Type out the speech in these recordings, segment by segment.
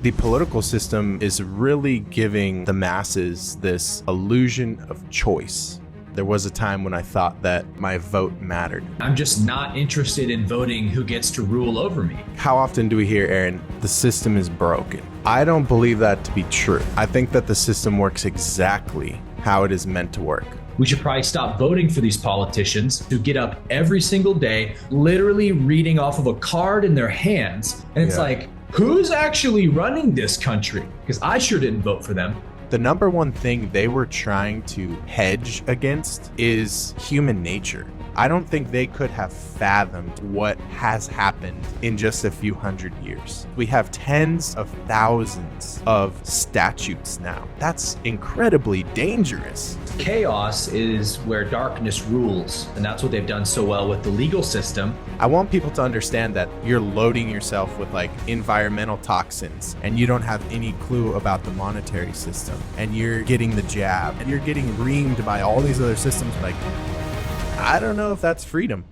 The political system is really giving the masses this illusion of choice. There was a time when I thought that my vote mattered. I'm just not interested in voting who gets to rule over me. How often do we hear, Aaron, the system is broken? I don't believe that to be true. I think that the system works exactly how it is meant to work. We should probably stop voting for these politicians who get up every single day, literally reading off of a card in their hands. And it's like, who's actually running this country? Because I sure didn't vote for them. The number one thing they were trying to hedge against is human nature. I don't think they could have fathomed what has happened in just a few hundred years. We have tens of thousands of statutes now. That's incredibly dangerous. Chaos is where darkness rules, and that's what they've done so well with the legal system. I want people to understand that you're loading yourself with like environmental toxins and you don't have any clue about the monetary system, and you're getting the jab and you're getting reamed by all these other systems. Like, I don't know if that's freedom.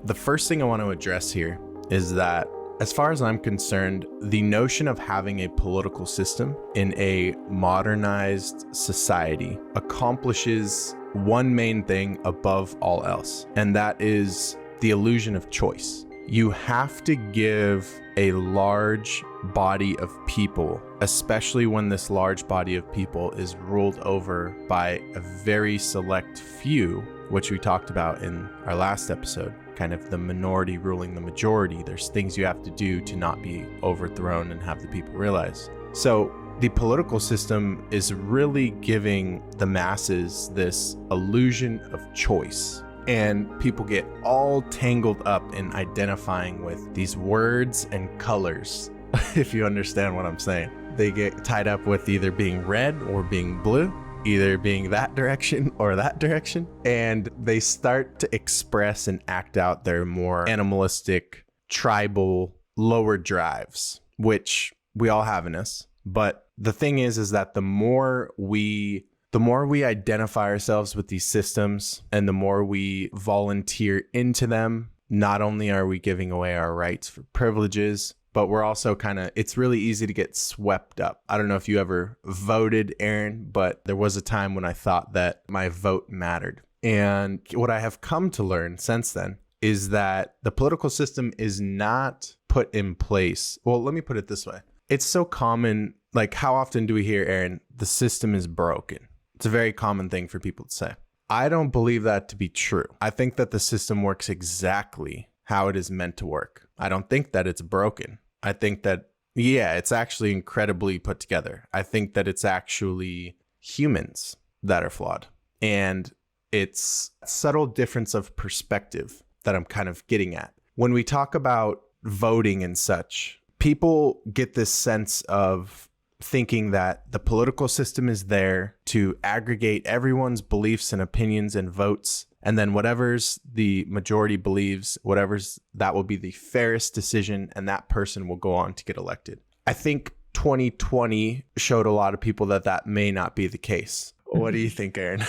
The first thing I want to address here is that, as far as I'm concerned, the notion of having a political system in a modernized society accomplishes one main thing above all else, and that is the illusion of choice. You have to give a large body of people, especially when this large body of people is ruled over by a very select few, which we talked about in our last episode, kind of the minority ruling the majority. There's things you have to do to not be overthrown and have the people realize. So the political system is really giving the masses this illusion of choice. And people get all tangled up in identifying with these words and colors, if you understand what I'm saying. They get tied up with either being red or being blue, either being that direction or that direction. And they start to express and act out their more animalistic, tribal, lower drives, which we all have in us. But the thing is that the more we identify ourselves with these systems and the more we volunteer into them, not only are we giving away our rights for privileges, but we're also it's really easy to get swept up. I don't know if you ever voted, Aaron, but there was a time when I thought that my vote mattered. And what I have come to learn since then is that the political system is not put in place. Well, let me put it this way. It's so common. Like, how often do we hear, Aaron, the system is broken? It's a very common thing for people to say. I don't believe that to be true. I think that the system works exactly how it is meant to work. I don't think that it's broken. I think that, it's actually incredibly put together. I think that it's actually humans that are flawed. And it's a subtle difference of perspective that I'm kind of getting at. When we talk about voting and such, people get this sense of thinking that the political system is there to aggregate everyone's beliefs and opinions and votes, and then whatever's the majority believes, that will be the fairest decision, and that person will go on to get elected. I think 2020 showed a lot of people that may not be the case. What do you think, Aaron?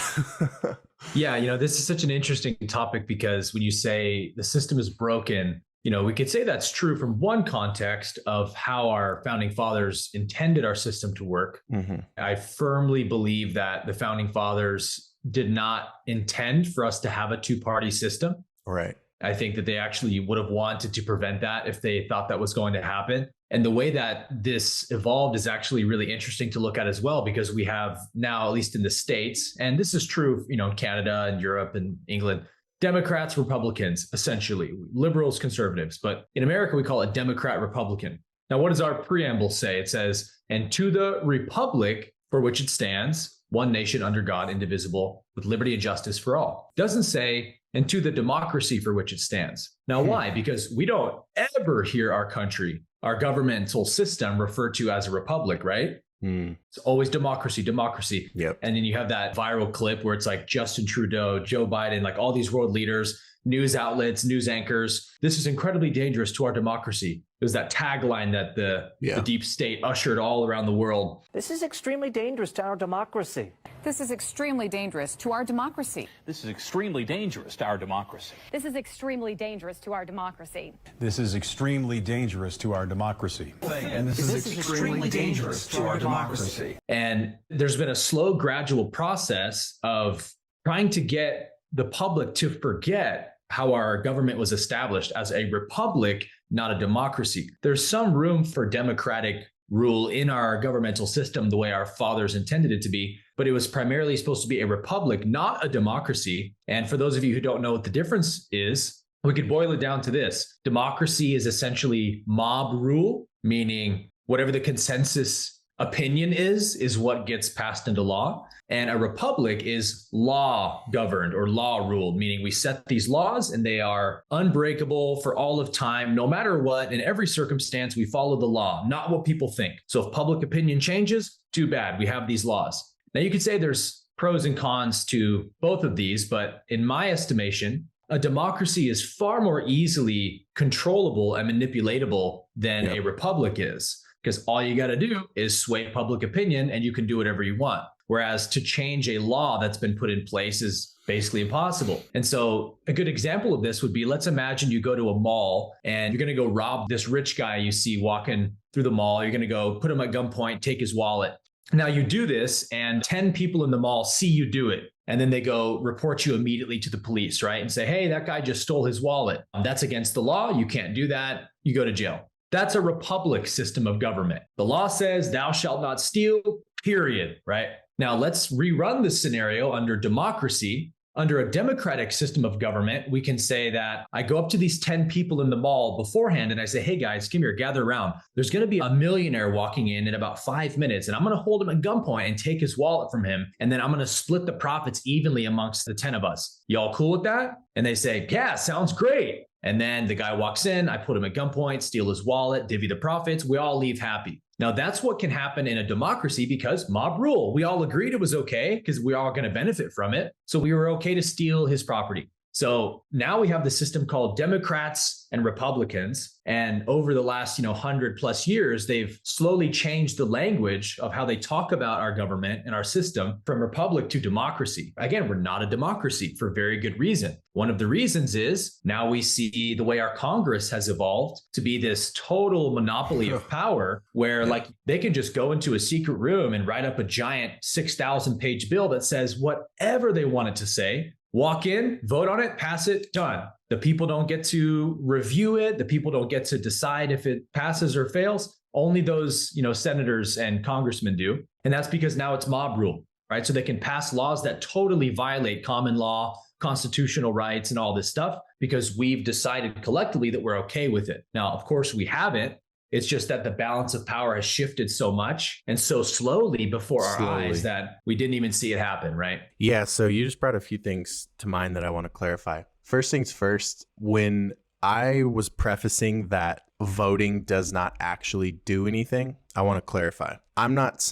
Yeah, this is such an interesting topic because when you say the system is broken, we could say that's true from one context of how our founding fathers intended our system to work. Mm-hmm. I firmly believe that the founding fathers did not intend for us to have a two-party system. Right. I think that they actually would have wanted to prevent that if they thought that was going to happen. And the way that this evolved is actually really interesting to look at as well, because we have now, at least in the States, and this is true, in Canada and Europe and England, Democrats, Republicans, essentially, liberals, conservatives. But in America, we call it Democrat, Republican. Now, what does our preamble say? It says, "And to the republic for which it stands, one nation under God, indivisible, with liberty and justice for all." It doesn't say, "And to the democracy for which it stands." Now, why? Because we don't ever hear our country, our governmental system referred to as a republic, right? It's always democracy, democracy. Yep. And then you have that viral clip where it's like Justin Trudeau, Joe Biden, like all these world leaders news outlets, news anchors. This is incredibly dangerous to our democracy. It was that tagline that the deep state ushered all around the world. This is extremely dangerous to our democracy. This is extremely dangerous to our democracy. This is extremely dangerous to our democracy. This is extremely dangerous to our democracy. This is extremely dangerous to our democracy. And this is extremely dangerous to our democracy. And there's been a slow, gradual process of trying to get the public to forget how our government was established as a republic, not a democracy. There's some room for democratic rule in our governmental system the way our fathers intended it to be, but it was primarily supposed to be a republic, not a democracy. And for those of you who don't know what the difference is, we could boil it down to this. Democracy is essentially mob rule, meaning whatever the consensus opinion is what gets passed into law. And a republic is law governed or law ruled, meaning we set these laws and they are unbreakable for all of time. No matter what, in every circumstance, we follow the law, not what people think. So if public opinion changes, too bad, we have these laws. Now you could say there's pros and cons to both of these, but in my estimation, a democracy is far more easily controllable and manipulatable than a republic is, because all you got to do is sway public opinion and you can do whatever you want. Whereas to change a law that's been put in place is basically impossible. And so a good example of this would be, let's imagine you go to a mall and you're going to go rob this rich guy you see walking through the mall. You're going to go put him at gunpoint, take his wallet. Now you do this and 10 people in the mall see you do it. And then they go report you immediately to the police, right? And say, hey, that guy just stole his wallet. That's against the law. You can't do that. You go to jail. That's a republic system of government. The law says thou shalt not steal, period, right? Now let's rerun this scenario under democracy. Under a democratic system of government, we can say that I go up to these 10 people in the mall beforehand and I say, hey guys, come here, gather around. There's going to be a millionaire walking in about 5 minutes and I'm going to hold him at gunpoint and take his wallet from him. And then I'm going to split the profits evenly amongst the 10 of us. Y'all cool with that? And they say, yeah, sounds great. And then the guy walks in, I put him at gunpoint, steal his wallet, divvy the profits. We all leave happy. Now that's what can happen in a democracy because mob rule. We all agreed it was okay because we're all going to benefit from it. So we were okay to steal his property. So now we have the system called Democrats and Republicans. And over the last 100 plus years, they've slowly changed the language of how they talk about our government and our system from republic to democracy. Again, we're not a democracy for very good reason. One of the reasons is now we see the way our Congress has evolved to be this total monopoly of power where like they can just go into a secret room and write up a giant 6,000 page bill that says whatever they wanted to say. Walk in, vote on it, pass it, done. The people don't get to review it. The people don't get to decide if it passes or fails. Only those, senators and congressmen do. And that's because now it's mob rule, right? So they can pass laws that totally violate common law, constitutional rights, and all this stuff because we've decided collectively that we're okay with it. Now, of course, we haven't. It's just that the balance of power has shifted so much and so slowly before our eyes that we didn't even see it happen, right? Yeah, so you just brought a few things to mind that I want to clarify. First things first, when I was prefacing that voting does not actually do anything, I want to clarify. I'm not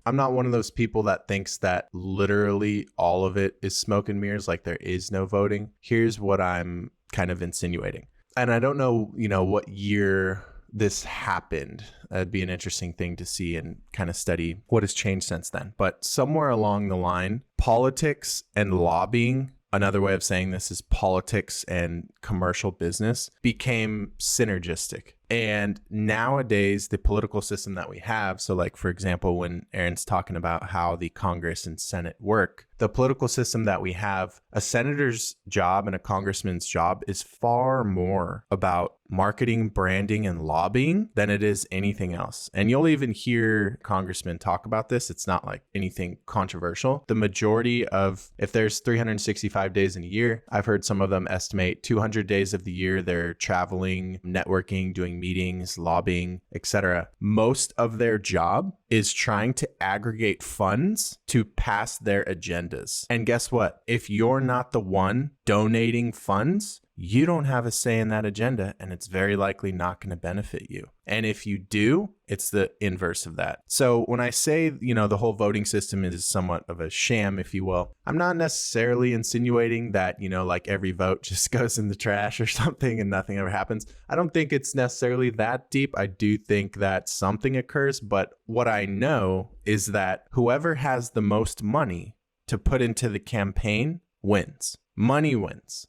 one of those people that thinks that literally all of it is smoke and mirrors, like there is no voting. Here's what I'm kind of insinuating. And I don't know, what year this happened. That'd be an interesting thing to see and kind of study what has changed since then. But somewhere along the line, politics and lobbying, another way of saying this is politics and commercial business, became synergistic. And nowadays, the political system that we have, so like, for example, when Aaron's talking about how the Congress and Senate work, the political system that we have, a senator's job and a congressman's job is far more about marketing, branding, and lobbying than it is anything else. And you'll even hear congressmen talk about this. It's not like anything controversial. The majority of, if there's 365 days in a year, I've heard some of them estimate 200 days of the year they're traveling, networking, doing meetings, lobbying, etc. Most of their job is trying to aggregate funds to pass their agendas. And guess what? If you're not the one donating funds, you don't have a say in that agenda, and it's very likely not going to benefit you. And if you do, it's the inverse of that. So when I say, the whole voting system is somewhat of a sham, if you will, I'm not necessarily insinuating that, like every vote just goes in the trash or something and nothing ever happens. I don't think it's necessarily that deep. I do think that something occurs, but what I know is that whoever has the most money to put into the campaign wins. Money wins.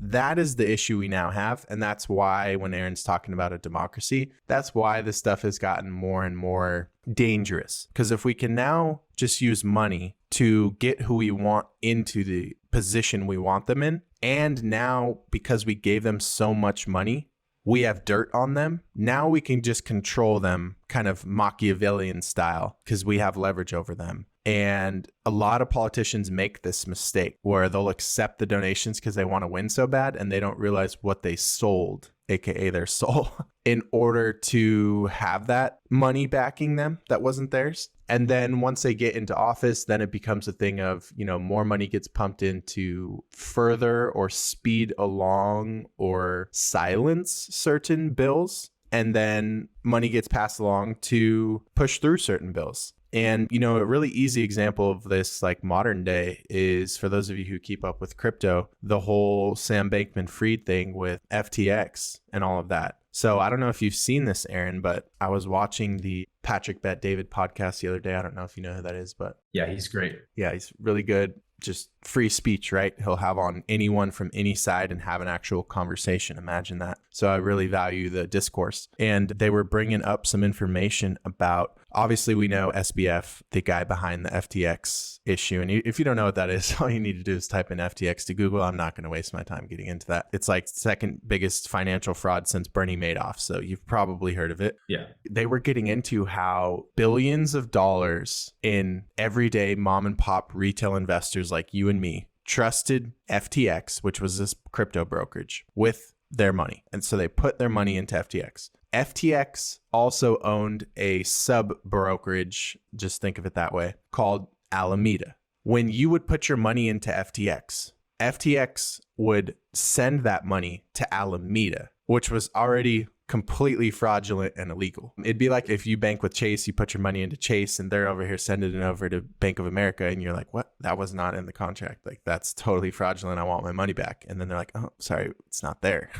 That is the issue we now have. And that's why when Aaron's talking about a democracy, that's why this stuff has gotten more and more dangerous. Because if we can now just use money to get who we want into the position we want them in, and now because we gave them so much money, we have dirt on them. Now we can just control them kind of Machiavellian style because we have leverage over them. And a lot of politicians make this mistake where they'll accept the donations because they want to win so bad, and they don't realize what they sold, aka their soul, in order to have that money backing them that wasn't theirs. And then once they get into office, then it becomes a thing of, more money gets pumped into further or speed along or silence certain bills. And then money gets passed along to push through certain bills. And, a really easy example of this, like modern day, is for those of you who keep up with crypto, the whole Sam Bankman-Fried thing with FTX and all of that. So I don't know if you've seen this, Aaron, but I was watching the Patrick Bet David podcast the other day. I don't know if you know who that is, but Yeah, he's great. yeah, he's really good. Just free speech, right? He'll have on anyone from any side and have an actual conversation. Imagine that. So I really value the discourse. And they were bringing up some information about, obviously we know SBF, the guy behind the FTX issue. And if you don't know what that is, all you need to do is type in FTX to Google. I'm not going to waste my time getting into that. It's like second biggest financial fraud since Bernie Madoff. So you've probably heard of it. Yeah. They were getting into how billions of dollars in everyday mom and pop retail investors like you and me trusted FTX, which was this crypto brokerage, with their money. And so they put their money into FTX. FTX also owned a sub brokerage, just think of it that way, called Alameda. When you would put your money into FTX, FTX would send that money to Alameda, which was already completely fraudulent and illegal. It'd be like if you bank with Chase, you put your money into Chase and they're over here sending it over to Bank of America and you're like, what? That was not in the contract. Like, that's totally fraudulent. I want my money back. And then they're like, oh, sorry, it's not there.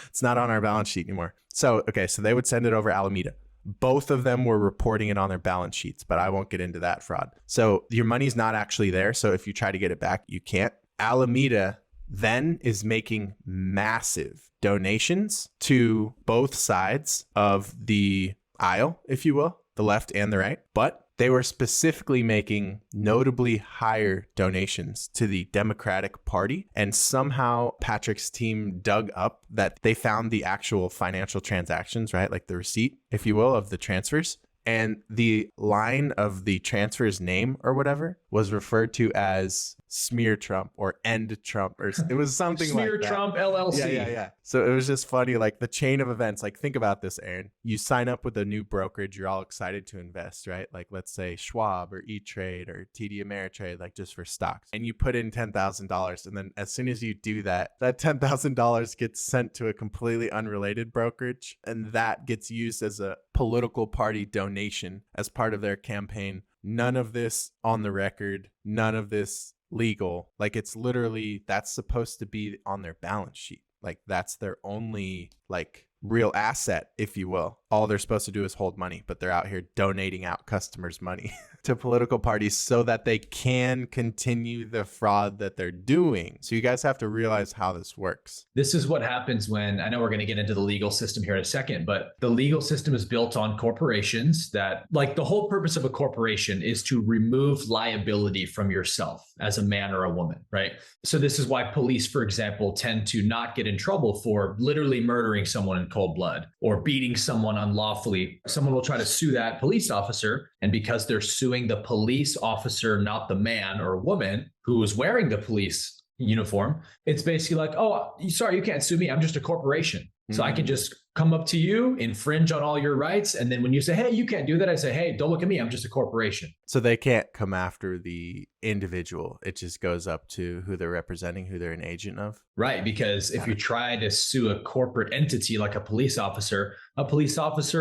It's not on our balance sheet anymore. So, okay, so they would send it over Alameda. Both of them were reporting it on their balance sheets, but I won't get into that fraud. So your money's not actually there. So if you try to get it back, you can't. Alameda then is making massive donations to both sides of the aisle, if you will, the left and the right. But they were specifically making notably higher donations to the Democratic Party. And somehow Patrick's team dug up that they found the actual financial transactions, right? Like the receipt, if you will, of the transfers. And the line of the transfer's name or whatever was referred to as Smear Trump or End Trump, or it was something Smear like that. Trump LLC. Yeah. So it was just funny, like the chain of events. Like, think about this, Aaron. You sign up with a new brokerage, you're all excited to invest, right? Like, let's say Schwab or E-Trade or TD Ameritrade, like just for stocks. And you put in $10,000. And then as soon as you do that, that $10,000 gets sent to a completely unrelated brokerage. And that gets used as a political party donation as part of their campaign. None of this on the record, none of this legal. Like, it's literally, that's supposed to be on their balance sheet. Like, that's their only like real asset, if you will. All they're supposed to do is hold money, but they're out here donating out customers' money to political parties so that they can continue the fraud that they're doing. So you guys have to realize how this works. This is what happens when, I know we're going to get into the legal system here in a second, but the legal system is built on corporations that, like, the whole purpose of a corporation is to remove liability from yourself as a man or a woman, right? So this is why police, for example, tend to not get in trouble for literally murdering someone in cold blood or beating someone unlawfully. Someone will try to sue that police officer, and because they're suing the police officer, not the man or woman who was wearing the police uniform, it's basically like, oh, sorry, you can't sue me. I'm just a corporation. So I can just come up to you, infringe on all your rights. And then when you say, hey, you can't do that, I say, hey, don't look at me. I'm just a corporation. So they can't come after the individual. It just goes up to who they're representing, who they're an agent of. Right. Because if you try to sue a corporate entity like a police officer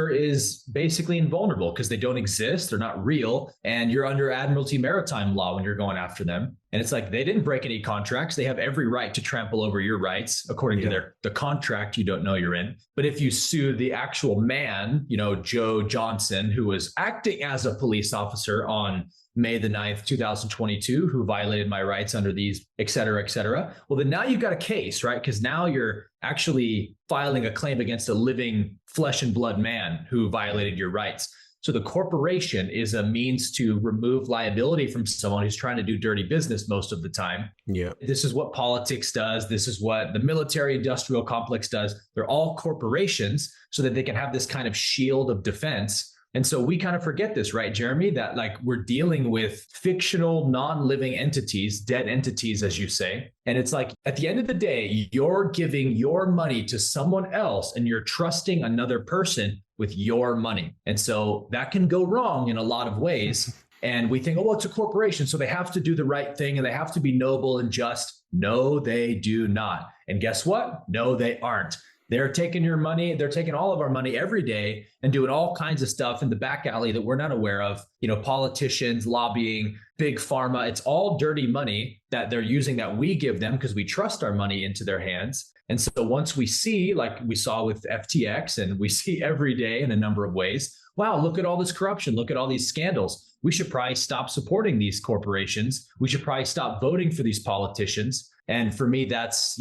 is basically invulnerable because they don't exist. They're not real. And you're under Admiralty Maritime law when you're going after them. And it's like they didn't break any contracts. They have every right to trample over your rights according to the contract you don't know you're in. But if you sue the actual man, Joe Johnson, who was acting as a police officer on May the 9th, 2022, who violated my rights under these, et cetera, well, then now you've got a case, right? Because now you're actually filing a claim against a living flesh and blood man who violated your rights. So the corporation is a means to remove liability from someone who's trying to do dirty business most of the time. Yeah. This is what politics does. This is what the military industrial complex does. They're all corporations so that they can have this kind of shield of defense. And so we kind of forget this, right, Jeremy, that like we're dealing with fictional, non-living entities, dead entities, as you say. And it's like at the end of the day, you're giving your money to someone else and you're trusting another person with your money. And so that can go wrong in a lot of ways. And we think, oh, well, it's a corporation, so they have to do the right thing and they have to be noble and just. No, they do not. And guess what? No, they aren't. They're taking your money. They're taking all of our money every day and doing all kinds of stuff in the back alley that we're not aware of. Politicians, lobbying, big pharma. It's all dirty money that they're using that we give them because we trust our money into their hands. And so once we see, like we saw with FTX and we see every day in a number of ways, wow, look at all this corruption. Look at all these scandals. We should probably stop supporting these corporations. We should probably stop voting for these politicians. And for me, that's,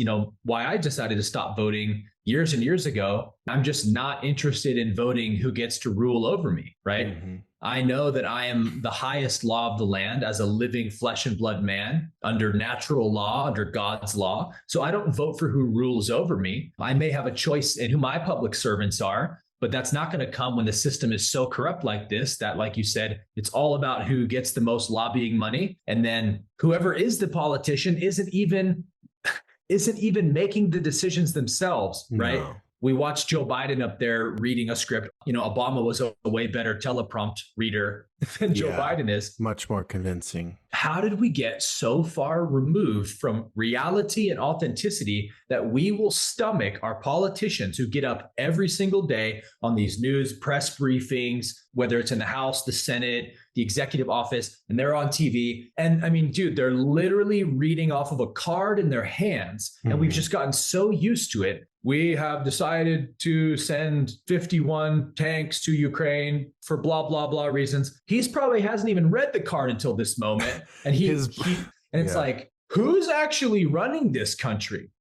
why I decided to stop voting years and years ago. I'm just not interested in voting who gets to rule over me, right? Mm-hmm. I know that I am the highest law of the land as a living flesh and blood man under natural law, under God's law. So I don't vote for who rules over me. I may have a choice in who my public servants are, but that's not going to come when the system is so corrupt like this, that, like you said, it's all about who gets the most lobbying money. And then whoever is the politician isn't even making the decisions themselves, right? No. We watched Joe Biden up there reading a script. Obama was a way better teleprompt reader than Joe Biden is. Much more convincing. How did we get so far removed from reality and authenticity that we will stomach our politicians who get up every single day on these news press briefings, whether it's in the House, the Senate, the executive office, and they're on TV. And I mean, dude, they're literally reading off of a card in their hands. Mm-hmm. And we've just gotten so used to it. We have decided to send 51 tanks to Ukraine for blah, blah, blah reasons. He's probably hasn't even read the card until this moment. And it's like, who's actually running this country?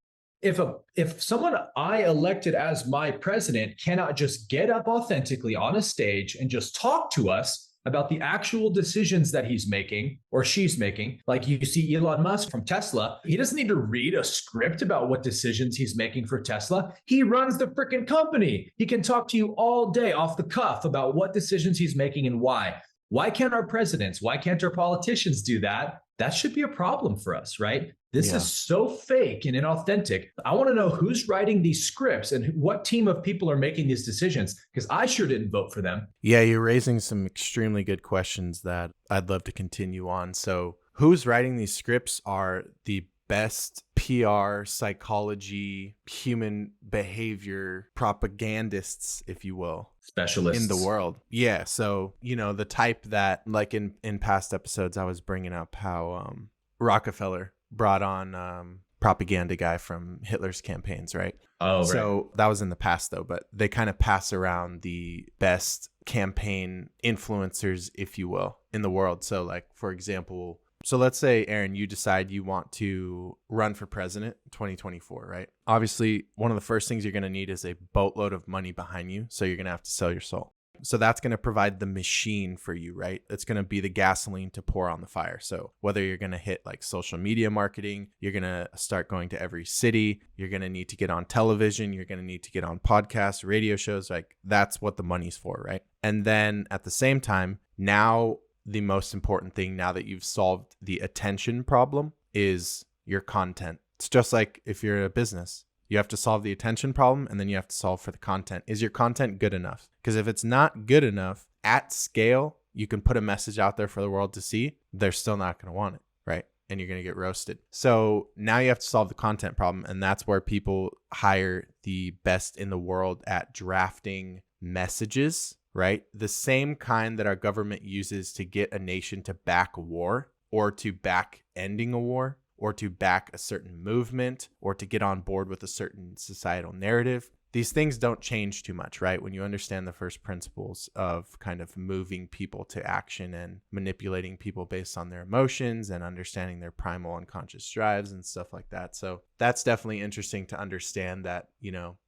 If someone I elected as my president cannot just get up authentically on a stage and just talk to us about the actual decisions that he's making or she's making, like you see Elon Musk from Tesla, he doesn't need to read a script about what decisions he's making for Tesla. He runs the freaking company. He can talk to you all day off the cuff about what decisions he's making and why. Why can't our presidents, why can't our politicians do that? That should be a problem for us, right? This is so fake and inauthentic. I want to know who's writing these scripts and what team of people are making these decisions, because I sure didn't vote for them. Yeah, you're raising some extremely good questions that I'd love to continue on. So who's writing these scripts are the best PR, psychology, human behavior propagandists, if you will. Specialists. In the world. Yeah. So, the type that, like in past episodes, I was bringing up how Rockefeller brought on propaganda guy from Hitler's campaigns, right? Oh, right. So that was in the past, though, but they kind of pass around the best campaign influencers, if you will, in the world. So, like, for example, so let's say, Aaron, you decide you want to run for president in 2024, right? Obviously, one of the first things you're going to need is a boatload of money behind you. So you're going to have to sell your soul. So that's going to provide the machine for you, right? It's going to be the gasoline to pour on the fire. So whether you're going to hit like social media marketing, you're going to start going to every city, you're going to need to get on television, you're going to need to get on podcasts, radio shows, like that's what the money's for, right? And then at the same time, now the most important thing, now that you've solved the attention problem, is your content. It's just like if you're a business. You have to solve the attention problem, and then you have to solve for the content. Is your content good enough? Because if it's not good enough at scale, you can put a message out there for the world to see. They're still not going to want it, right? And you're going to get roasted. So now you have to solve the content problem. And that's where people hire the best in the world at drafting messages, right? The same kind that our government uses to get a nation to back a war, or to back ending a war, or to back a certain movement, or to get on board with a certain societal narrative. These things don't change too much, right? When you understand the first principles of kind of moving people to action and manipulating people based on their emotions and understanding their primal unconscious drives and stuff like that. So that's definitely interesting to understand that,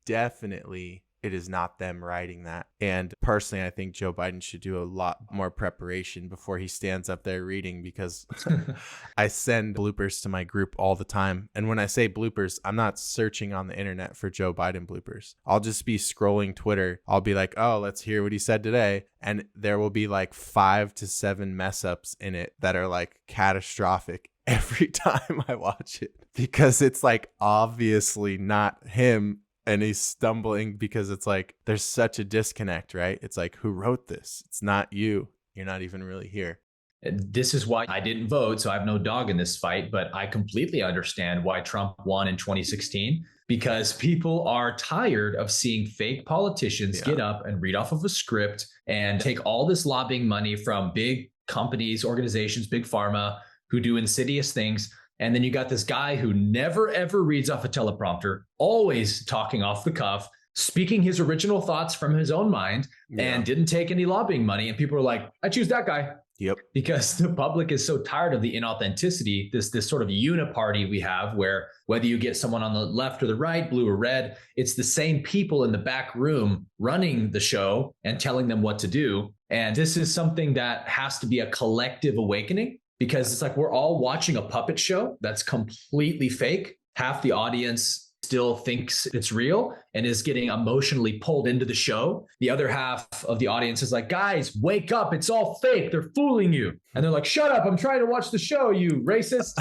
definitely it is not them writing that. And personally, I think Joe Biden should do a lot more preparation before he stands up there reading, because I send bloopers to my group all the time. And when I say bloopers, I'm not searching on the internet for Joe Biden bloopers. I'll just be scrolling Twitter. I'll be like, oh, let's hear what he said today. And there will be like 5 to 7 mess ups in it that are like catastrophic every time I watch it, because it's like obviously not him. And he's stumbling because it's like there's such a disconnect, right? It's like, who wrote this? It's not you. You're not even really here. This is why I didn't vote, so I have no dog in this fight, but I completely understand why Trump won in 2016, because people are tired of seeing fake politicians get up and read off of a script and take all this lobbying money from big companies, organizations, big pharma, who do insidious things. And then you got this guy who never, ever reads off a teleprompter, always talking off the cuff, speaking his original thoughts from his own mind, and didn't take any lobbying money. And people are like, I choose that guy. Yep. Because the public is so tired of the inauthenticity, this sort of uniparty we have, where whether you get someone on the left or the right, blue or red, it's the same people in the back room running the show and telling them what to do. And this is something that has to be a collective awakening. Because it's like we're all watching a puppet show that's completely fake. Half the audience still thinks it's real and is getting emotionally pulled into the show. The other half of the audience is like, guys, wake up. It's all fake. They're fooling you. And they're like, shut up. I'm trying to watch the show, you racist.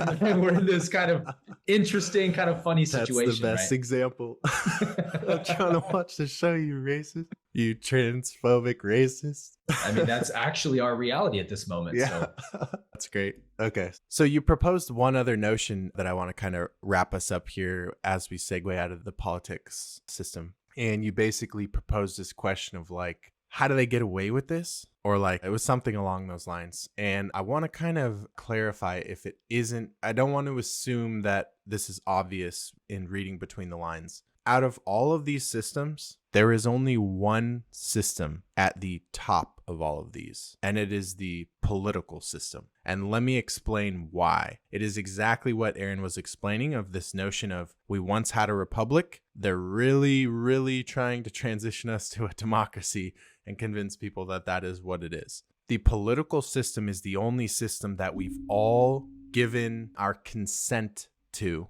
And then we're in this kind of interesting, kind of funny situation. That's the best example. I'm trying to watch the show, you racist. You transphobic racist. I mean, that's actually our reality at this moment. Yeah, so. That's great. Okay. So you proposed one other notion that I want to kind of wrap us up here as we segue out of the politics system. And you basically proposed this question of like, how do they get away with this? Or like, it was something along those lines. And I want to kind of clarify if it isn't. I don't want to assume that this is obvious in reading between the lines. Out of all of these systems, there is only one system at the top of all of these, and it is the political system. And let me explain why. It is exactly what Aaron was explaining of this notion of we once had a republic. They're really, really trying to transition us to a democracy and convince people that that is what it is. The political system is the only system that we've all given our consent to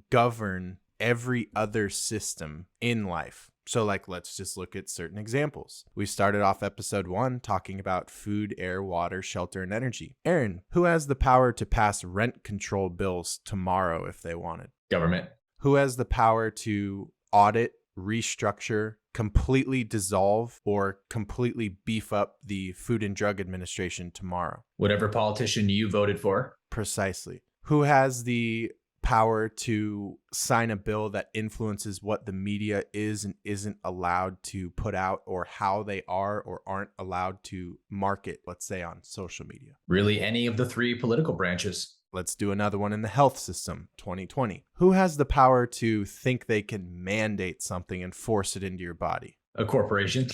govern every other system in life. So like, let's just look at certain examples. We started off episode 1 talking about food, air, water, shelter, and energy. Aaron, who has the power to pass rent control bills tomorrow if they wanted? Government. Who has the power to audit, restructure, completely dissolve, or completely beef up the Food and Drug Administration tomorrow? Whatever politician you voted for. Precisely. Who has the power to sign a bill that influences what the media is and isn't allowed to put out, or how they are or aren't allowed to market, let's say on social media? Really, any of the 3 political branches. Let's do another one in the health system, 2020. Who has the power to think they can mandate something and force it into your body? A corporation.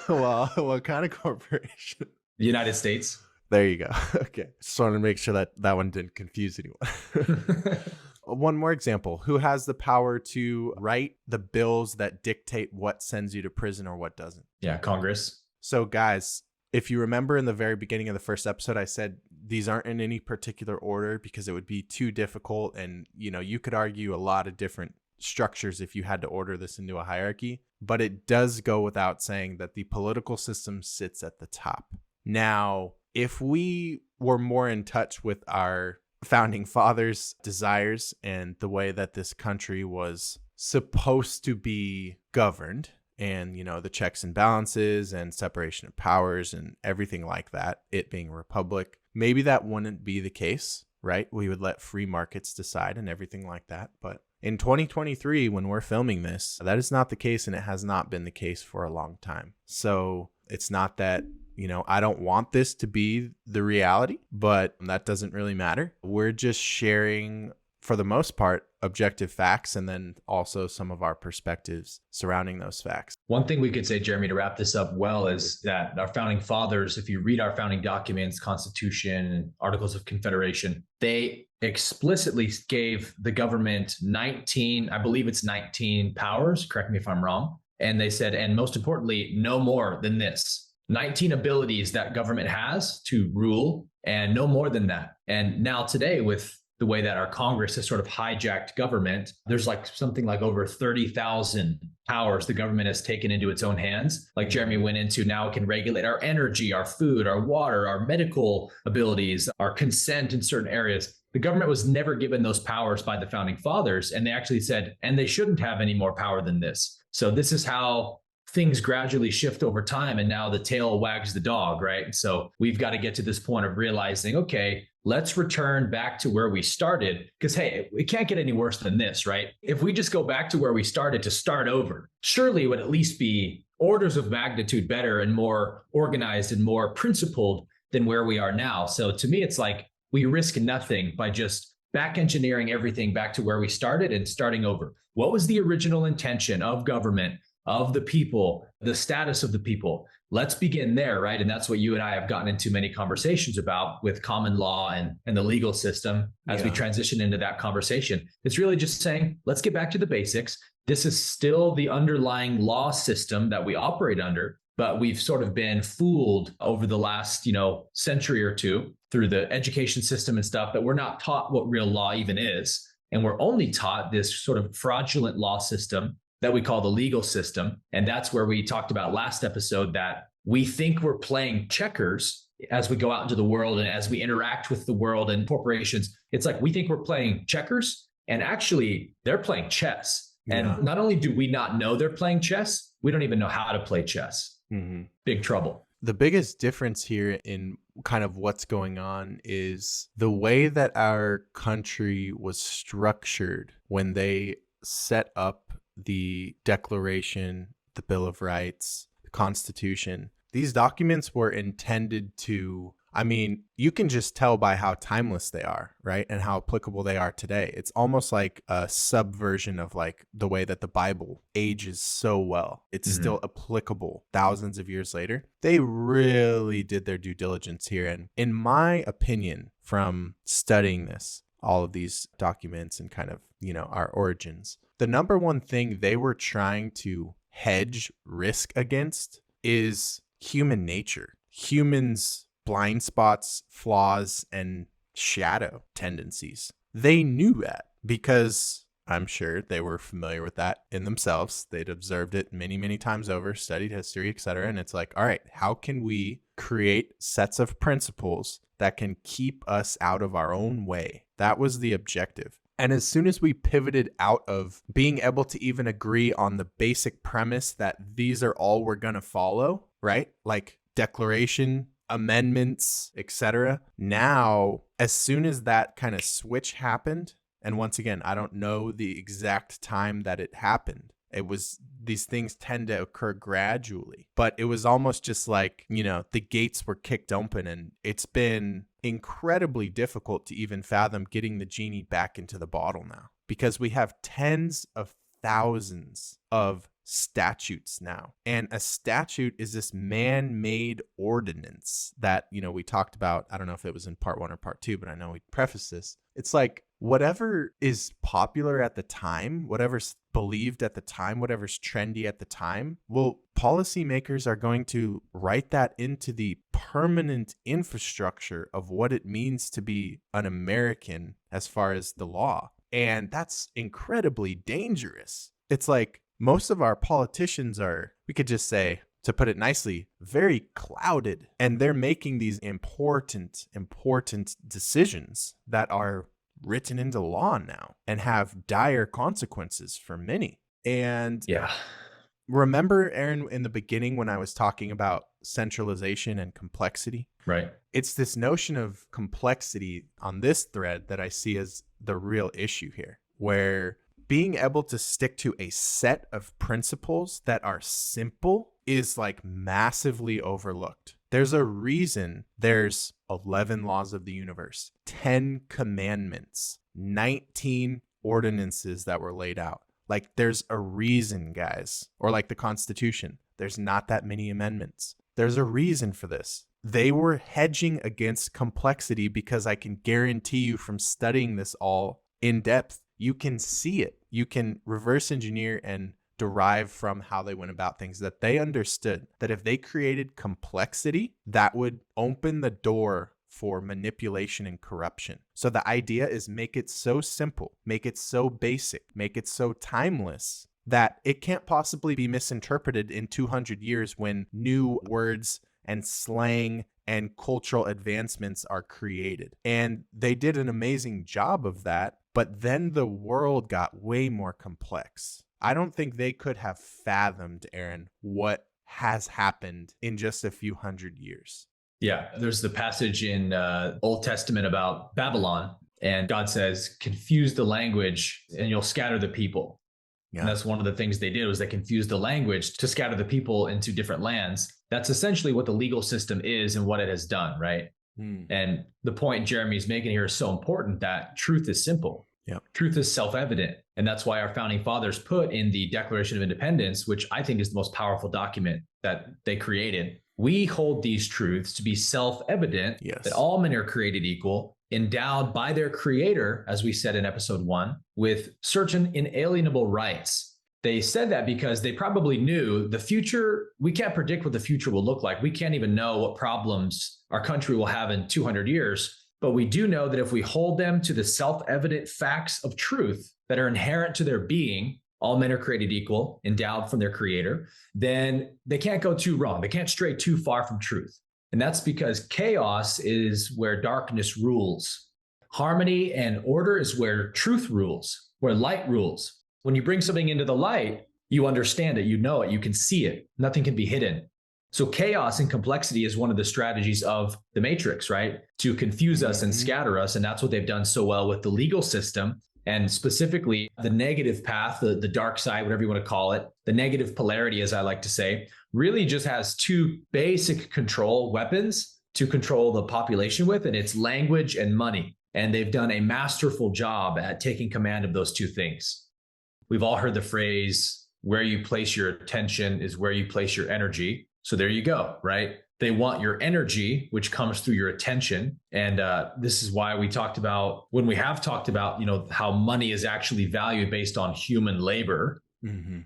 Well, what kind of corporation? The United States. There you go. Okay. Just wanted to make sure that that one didn't confuse anyone. One more example. Who has the power to write the bills that dictate what sends you to prison or what doesn't? Yeah, Congress. So guys, if you remember in the very beginning of the first episode, I said these aren't in any particular order because it would be too difficult. And, you could argue a lot of different structures if you had to order this into a hierarchy. But it does go without saying that the political system sits at the top. Now, if we were more in touch with our founding fathers' desires and the way that this country was supposed to be governed, and, you know, the checks and balances and separation of powers and everything like that, it being a republic, maybe that wouldn't be the case, right? We would let free markets decide and everything like that. But in 2023, when we're filming this, that is not the case, and it has not been the case for a long time. So it's not that, you know, I don't want this to be the reality, but that doesn't really matter. We're just sharing, for the most part, objective facts, and then also some of our perspectives surrounding those facts. One thing we could say, Jeremy, to wrap this up well, is that our founding fathers, if you read our founding documents, Constitution, Articles of Confederation, they explicitly gave the government 19, I believe it's 19 powers, correct me if I'm wrong. And they said, and most importantly, no more than this. 19 abilities that government has to rule, and no more than that. And now today, with the way that our Congress has sort of hijacked government, there's like something like over 30,000 powers the government has taken into its own hands. Like Jeremy went into, now it can regulate our energy, our food, our water, our medical abilities, our consent in certain areas. The government was never given those powers by the founding fathers. And they actually said, and they shouldn't have any more power than this. So this is how things gradually shift over time. And now the tail wags the dog, right? So we've got to get to this point of realizing, okay, let's return back to where we started, because, hey, it can't get any worse than this, right? If we just go back to where we started to start over, surely it would at least be orders of magnitude better and more organized and more principled than where we are now. So to me, it's like we risk nothing by just back engineering everything back to where we started and starting over. What was the original intention of government, of the people, the status of the people? Let's begin there, right? And that's what you and I have gotten into many conversations about with common law and the legal system as we transition into that conversation. It's really just saying, let's get back to the basics. This is still the underlying law system that we operate under, but we've sort of been fooled over the last, century or two through the education system and stuff, that we're not taught what real law even is. And we're only taught this sort of fraudulent law system that we call the legal system. And that's where we talked about last episode, that we think we're playing checkers as we go out into the world and as we interact with the world and corporations. It's like we think we're playing checkers, and actually they're playing chess. And not only do we not know they're playing chess, we don't even know how to play chess. Mm-hmm. Big trouble. The biggest difference here in kind of what's going on is the way that our country was structured when they set up the Declaration, the Bill of Rights, the Constitution. These documents were intended to, you can just tell by how timeless they are, right? And how applicable they are today. It's almost like a subversion of like the way that the Bible ages so well. It's still applicable thousands of years later. They really did their due diligence here. And in my opinion, from studying this, all of these documents and kind of, our origins, the number one thing they were trying to hedge risk against is human nature, humans' blind spots, flaws, and shadow tendencies. They knew that because I'm sure they were familiar with that in themselves. They'd observed it many, many times over, studied history, etc. And it's like, all right, how can we create sets of principles that can keep us out of our own way? That was the objective. And as soon as we pivoted out of being able to even agree on the basic premise that these are all we're going to follow, right? Like declaration, amendments, etc. Now, as soon as that kind of switch happened, and once again, I don't know the exact time that it happened. It was, these things tend to occur gradually, but it was almost just like, the gates were kicked open, and it's been incredibly difficult to even fathom getting the genie back into the bottle now, because we have tens of thousands of statutes now. And a statute is this man-made ordinance that, we talked about. I don't know if it was in part 1 or part 2, but I know we prefaced this. It's like whatever is popular at the time, whatever's believed at the time, whatever's trendy at the time, well, policymakers are going to write that into the permanent infrastructure of what it means to be an American as far as the law. And that's incredibly dangerous. It's like most of our politicians are, we could just say, to put it nicely, very clouded. And they're making these important decisions that are written into law now and have dire consequences for many. And Yeah. remember, Aaron, in the beginning when I was talking about centralization and complexity? Right. It's this notion of complexity on this thread that I see as the real issue here, where being able to stick to a set of principles that are simple is like massively overlooked. There's a reason there's 11 laws of the universe, 10 commandments, 19 ordinances that were laid out. Like, there's a reason, guys. Or like the Constitution, there's not that many amendments. There's a reason for this. They were hedging against complexity because I can guarantee you from studying this all in depth, you can see it. You can reverse engineer and derive from how they went about things, that they understood that if they created complexity, that would open the door for manipulation and corruption. So the idea is make it so simple, make it so basic, make it so timeless that it can't possibly be misinterpreted in 200 years when new words and slang and cultural advancements are created. And they did an amazing job of that, but then the world got way more complex. I don't think they could have fathomed, Aaron, what has happened in just a few hundred years. Yeah, there's the passage in Old Testament about Babylon, and God says, confuse the language and you'll scatter the people. Yeah. And that's one of the things they did, was they confused the language to scatter the people into different lands. That's essentially what the legal system is and what it has done, right? And the point Jeremy's making here is so important, that truth is simple. Yeah. Truth is self-evident. And that's why our founding fathers put in the Declaration of Independence, which I think is the most powerful document that they created. We hold these truths to be self-evident, that all men are created equal, endowed by their creator, as we said in episode 1, with certain inalienable rights. They said that because they probably knew the future. We can't predict what the future will look like. We can't even know what problems our country will have in 200 years. But we do know that if we hold them to the self-evident facts of truth that are inherent to their being, all men are created equal, endowed from their creator, then they can't go too wrong. They can't stray too far from truth. And that's because chaos is where darkness rules. Harmony and order is where truth rules, where light rules. When you bring something into the light, you understand it, you know it, you can see it. Nothing can be hidden. So chaos and complexity is one of the strategies of the Matrix, right? To confuse us and scatter us. And that's what they've done so well with the legal system, and specifically the negative path, the dark side, whatever you want to call it, the negative polarity, as I like to say, really just has two basic control weapons to control the population with, and it's language and money. And they've done a masterful job at taking command of those two things. We've all heard the phrase, where you place your attention is where you place your energy. So there you go, right? They want your energy, which comes through your attention. And this is why we talked about, when we have talked about, how money is actually valued based on human labor.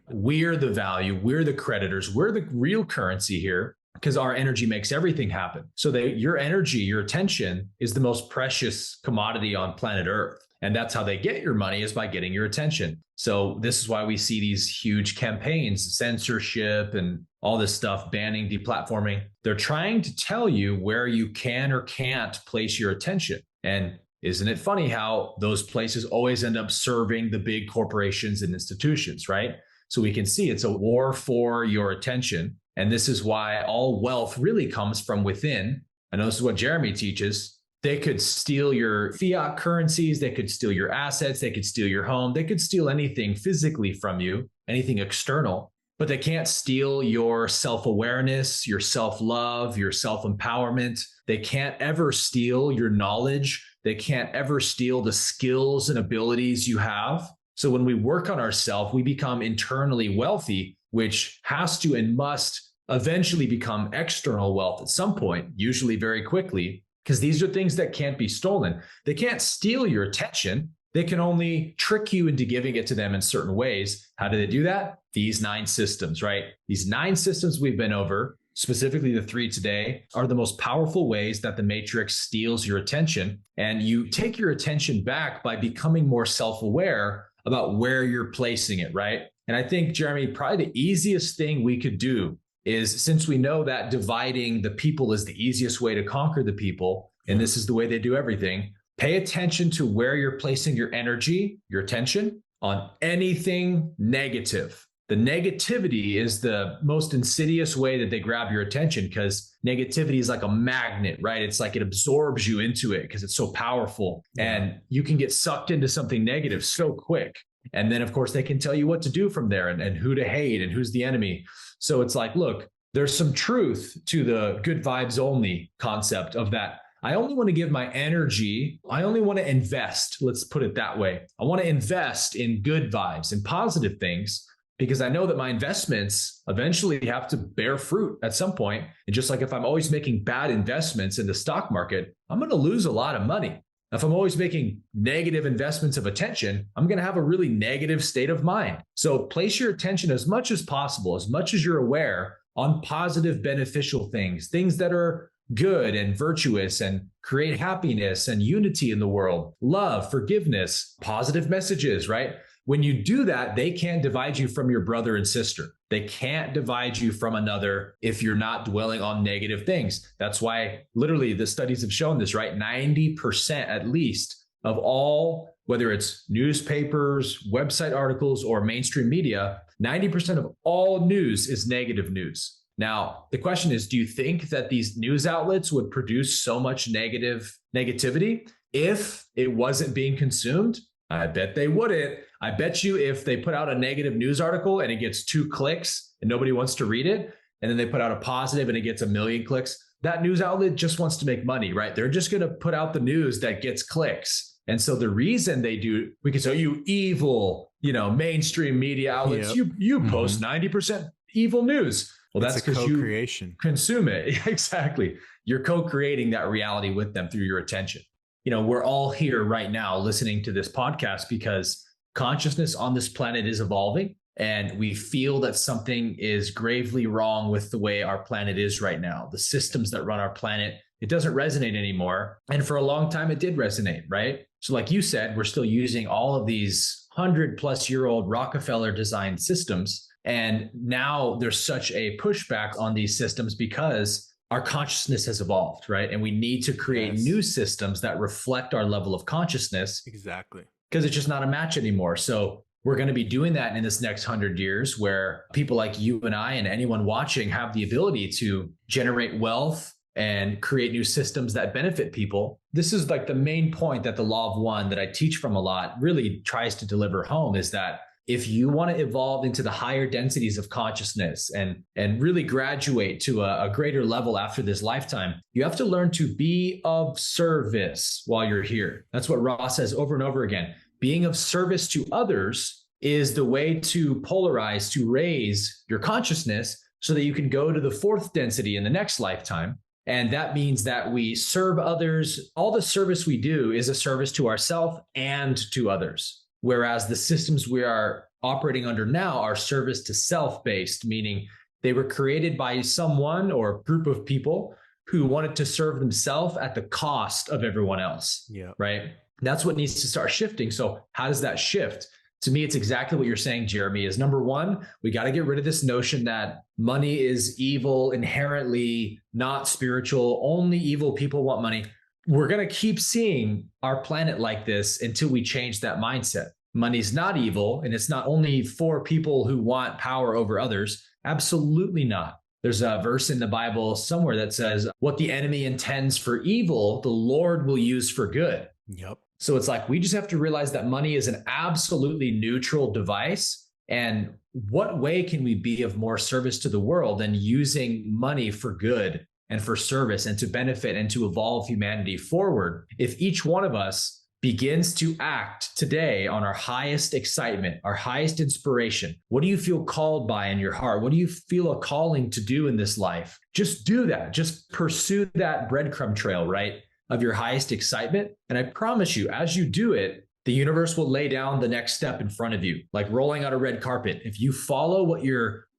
We're the value, we're the creditors, we're the real currency here, because our energy makes everything happen. So your energy, your attention is the most precious commodity on planet Earth. And that's how they get your money, is by getting your attention. So this is why we see these huge campaigns, censorship and all this stuff, banning, deplatforming. They're trying to tell you where you can or can't place your attention. And isn't it funny how those places always end up serving the big corporations and institutions, right? So we can see it's a war for your attention. And this is why all wealth really comes from within. I know this is what Jeremy teaches. They could steal your fiat currencies. They could steal your assets. They could steal your home. They could steal anything physically from you, anything external, but they can't steal your self-awareness, your self-love, your self-empowerment. They can't ever steal your knowledge. They can't ever steal the skills and abilities you have. So when we work on ourselves, we become internally wealthy, which has to and must eventually become external wealth at some point, usually very quickly. Because these are things that can't be stolen. They can't steal your attention. They can only trick you into giving it to them in certain ways. How do they do that? These 9 systems, right? These 9 systems we've been over, specifically the 3 today, are the most powerful ways that the Matrix steals your attention. And you take your attention back by becoming more self-aware about where you're placing it, right? And I think, Jeremy, probably the easiest thing we could do is, since we know that dividing the people is the easiest way to conquer the people, and this is the way they do everything, pay attention to where you're placing your energy, your attention on anything negative. The negativity is the most insidious way that they grab your attention, because negativity is like a magnet, right? It's like it absorbs you into it because it's so powerful, and you can get sucked into something negative so quick. And then, of course, they can tell you what to do from there and who to hate and who's the enemy. So it's like, look, there's some truth to the good vibes only concept of that. I only want to give my energy. I only want to invest. Let's put it that way. I want to invest in good vibes and positive things, because I know that my investments eventually have to bear fruit at some point. And just like if I'm always making bad investments in the stock market, I'm going to lose a lot of money. If I'm always making negative investments of attention, I'm going to have a really negative state of mind. So place your attention as much as possible, as much as you're aware, on positive, beneficial things, things that are good and virtuous and create happiness and unity in the world, love, forgiveness, positive messages, right? When you do that, they can't divide you from your brother and sister. They can't divide you from another if you're not dwelling on negative things. That's why literally the studies have shown this, right? 90% at least of all, whether it's newspapers, website articles, or mainstream media, 90% of all news is negative news. Now, the question is, do you think that these news outlets would produce so much negativity if it wasn't being consumed? I bet they wouldn't. I bet you if they put out a negative news article and it gets 2 clicks and nobody wants to read it, and then they put out a positive and it gets 1 million clicks, that news outlet just wants to make money, right? They're just going to put out the news that gets clicks. And so the reason they do, we can say, you evil, mainstream media outlets, you post 90% evil news. Well, that's because you consume it. Exactly. You're co-creating that reality with them through your attention. We're all here right now listening to this podcast because consciousness on this planet is evolving, and we feel that something is gravely wrong with the way our planet is right now. The systems that run our planet, it doesn't resonate anymore. And for a long time, it did resonate, right? So like you said, we're still using all of these 100-plus-year-old Rockefeller designed systems. And now there's such a pushback on these systems because our consciousness has evolved, right? And we need to create new systems that reflect our level of consciousness. Exactly. Because it's just not a match anymore. So we're going to be doing that in this next 100 years, where people like you and I and anyone watching have the ability to generate wealth and create new systems that benefit people. This is like the main point that the Law of One that I teach from a lot really tries to deliver home, is that if you want to evolve into the higher densities of consciousness and really graduate to a greater level after this lifetime, you have to learn to be of service while you're here. That's what Ross says over and over again. Being of service to others is the way to polarize, to raise your consciousness so that you can go to the 4th density in the next lifetime. And that means that we serve others. All the service we do is a service to ourselves and to others. Whereas the systems we are operating under now are service to self-based, meaning they were created by someone or a group of people who wanted to serve themselves at the cost of everyone else, right? That's what needs to start shifting. So how does that shift? To me, it's exactly what you're saying, Jeremy, is number one, we got to get rid of this notion that money is evil, inherently not spiritual, only evil people want money. We're going to keep seeing our planet like this until we change that mindset. Money's not evil, and it's not only for people who want power over others. Absolutely not. There's a verse in the Bible somewhere that says, what the enemy intends for evil, the Lord will use for good. Yep. So it's like, we just have to realize that money is an absolutely neutral device. And what way can we be of more service to the world than using money for good and for service and to benefit and to evolve humanity forward? If each one of us begins to act today on our highest excitement, our highest inspiration, what do you feel called by in your heart? What do you feel a calling to do in this life? Just do that. Just pursue that breadcrumb trail, right, of your highest excitement. And I promise you, as you do it, the universe will lay down the next step in front of you, like rolling out a red carpet. If you follow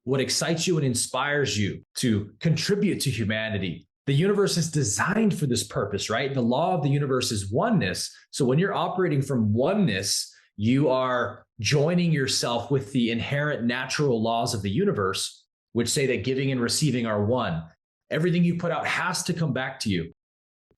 what excites you and inspires you to contribute to humanity, the universe is designed for this purpose, right? The law of the universe is oneness. So when you're operating from oneness, you are joining yourself with the inherent natural laws of the universe. which say that giving and receiving are one. Everything you put out has to come back to you.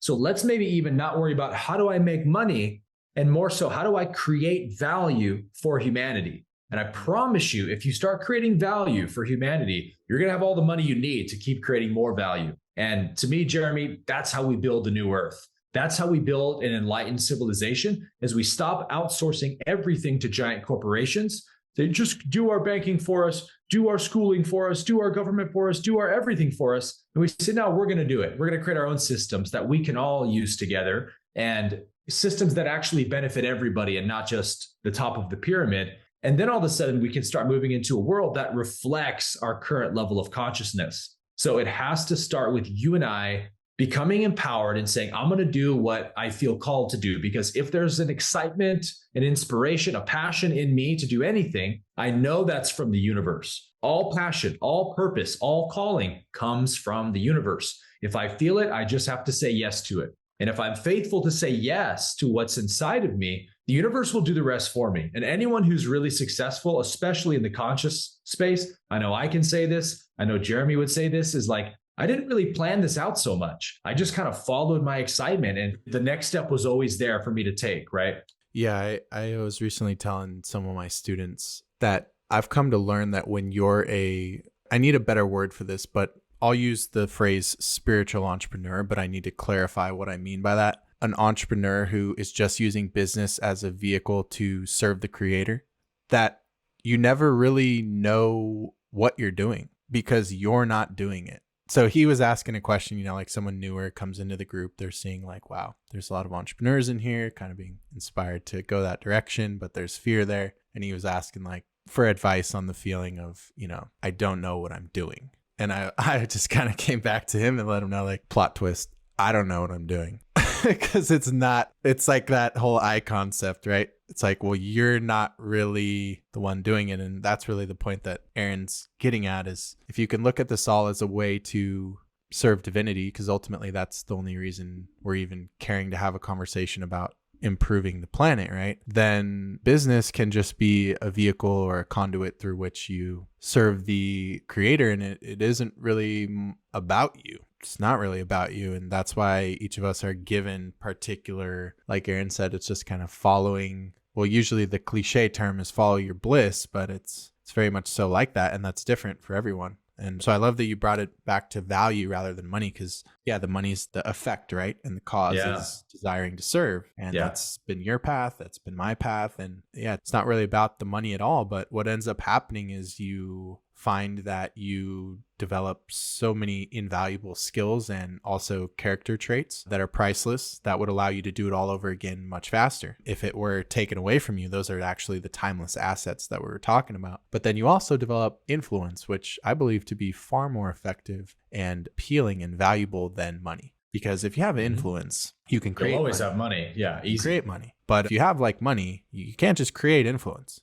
So let's maybe even not worry about how do I make money, and more so, how do I create value for humanity? And I promise you, if you start creating value for humanity, you're going to have all the money you need to keep creating more value. And to me, Jeremy, that's how we build the new earth. That's how we build an enlightened civilization, is we stop outsourcing everything to giant corporations. They just do our banking for us, do our schooling for us, do our government for us, do our everything for us. And we say, no, we're going to do it. We're going to create our own systems that we can all use together, and systems that actually benefit everybody and not just the top of the pyramid. And then all of a sudden, we can start moving into a world that reflects our current level of consciousness. So it has to start with you and I becoming empowered and saying, I'm going to do what I feel called to do. Because if there's an excitement, an inspiration, a passion in me to do anything, I know that's from the universe. All passion, all purpose, all calling comes from the universe. If I feel it, I just have to say yes to it. And if I'm faithful to say yes to what's inside of me, the universe will do the rest for me. And anyone who's really successful, especially in the conscious space, I know I can say this, I know Jeremy would say this, is like, I didn't really plan this out so much. I just kind of followed my excitement, and the next step was always there for me to take, right? Yeah, I was recently telling some of my students that I've come to learn that when you're I need a better word for this, but I'll use the phrase spiritual entrepreneur, but I need to clarify what I mean by that. An entrepreneur who is just using business as a vehicle to serve the creator, that you never really know what you're doing because you're not doing it. So he was asking a question, like someone newer comes into the group, they're seeing like, wow, there's a lot of entrepreneurs in here, kind of being inspired to go that direction, but there's fear there. And he was asking like for advice on the feeling of, I don't know what I'm doing. And I just kind of came back to him and let him know, like, plot twist, I don't know what I'm doing. Because it's like that whole I concept, right? It's like, well, you're not really the one doing it. And that's really the point that Aaron's getting at, is if you can look at this all as a way to serve divinity, because ultimately that's the only reason we're even caring to have a conversation about improving the planet, right? Then business can just be a vehicle or a conduit through which you serve the creator. And it isn't really about you. It's not really about you. And that's why each of us are given particular, like Aaron said, it's just kind of following. Well, usually the cliche term is follow your bliss, but it's very much so like that. And that's different for everyone. And so I love that you brought it back to value rather than money, because the money's the effect, right? And the cause is desiring to serve. And that's been your path. That's been my path. And it's not really about the money at all. But what ends up happening is you find that you develop so many invaluable skills and also character traits that are priceless, that would allow you to do it all over again much faster. If it were taken away from you, those are actually the timeless assets that we were talking about. But then you also develop influence, which I believe to be far more effective and appealing and valuable than money. Because if you have influence, you can create You'll always money. have money. Yeah, easy. Create money. But if you have like money, you can't just create influence.